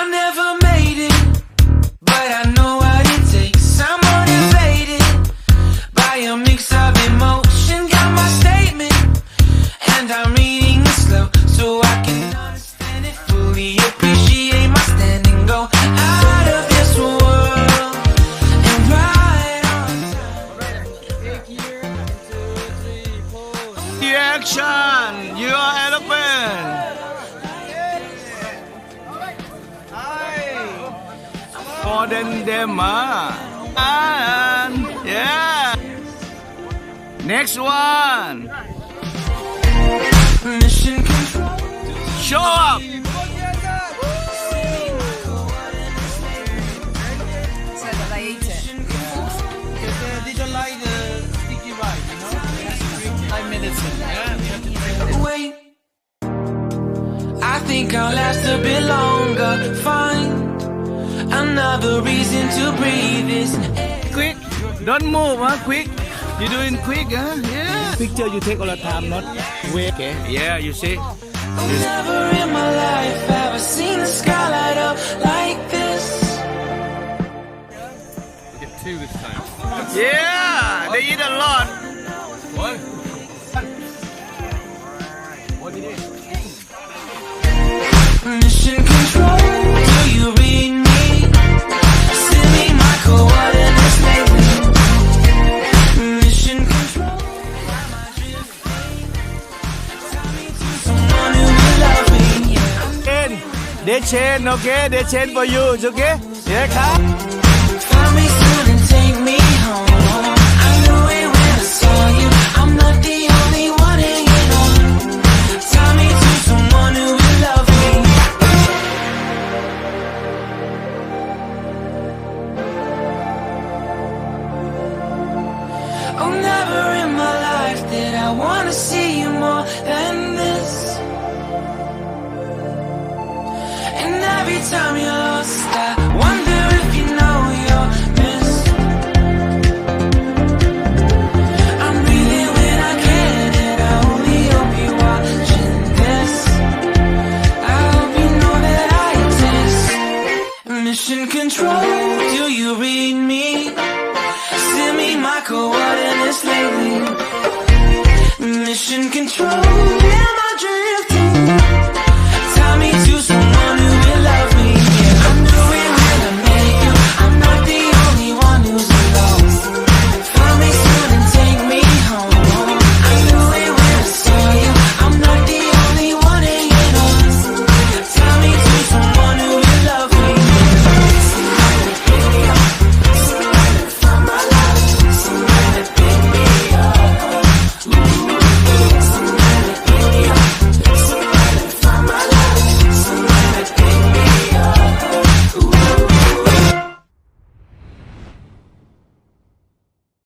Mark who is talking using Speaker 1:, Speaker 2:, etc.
Speaker 1: I never made it, but I know what it takes. I'm motivated by a mix of emotion. Got my statement, and I'm reading it slow so I can understand it fully. Appreciate my stand and go out of this world and ride on time.
Speaker 2: Reaction, you are elephant. More than them, and yeah. Next one.
Speaker 1: Mission control.
Speaker 2: Show up.
Speaker 3: So that they eat it.
Speaker 4: They don't like the sticky rice, you know? 5 minutes in,
Speaker 1: Wait, I think I'll last a bit longer. Find another reason to breathe this air.
Speaker 2: Quick, don't move, quick. You doing quick, Yeah.
Speaker 4: Picture you take all the time, not wait.
Speaker 2: Okay. Yeah, you see.
Speaker 1: Never in my life have I seen the sky light up like this.
Speaker 5: Get 2 this time.
Speaker 2: Yeah, they eat a lot.
Speaker 5: What? What did you do?
Speaker 1: Mission control, do you read me? Send me my coordinates lately. Mission control, why am I drifting? Tell me to someone who will love me.
Speaker 2: They chain, okay? They chain for you, it's okay? Yeah, come.
Speaker 1: Find me soon and take me home. I knew it when I saw you. I'm not the only one hanging on. Tie me to someone who will love me. Oh, never in my life did I want to see you more than this. And every time you're lost, I wonder if you know you're missed. I'm breathing when I can, and I only hope you're watching this. I hope you know that I exist. Mission control, do you read?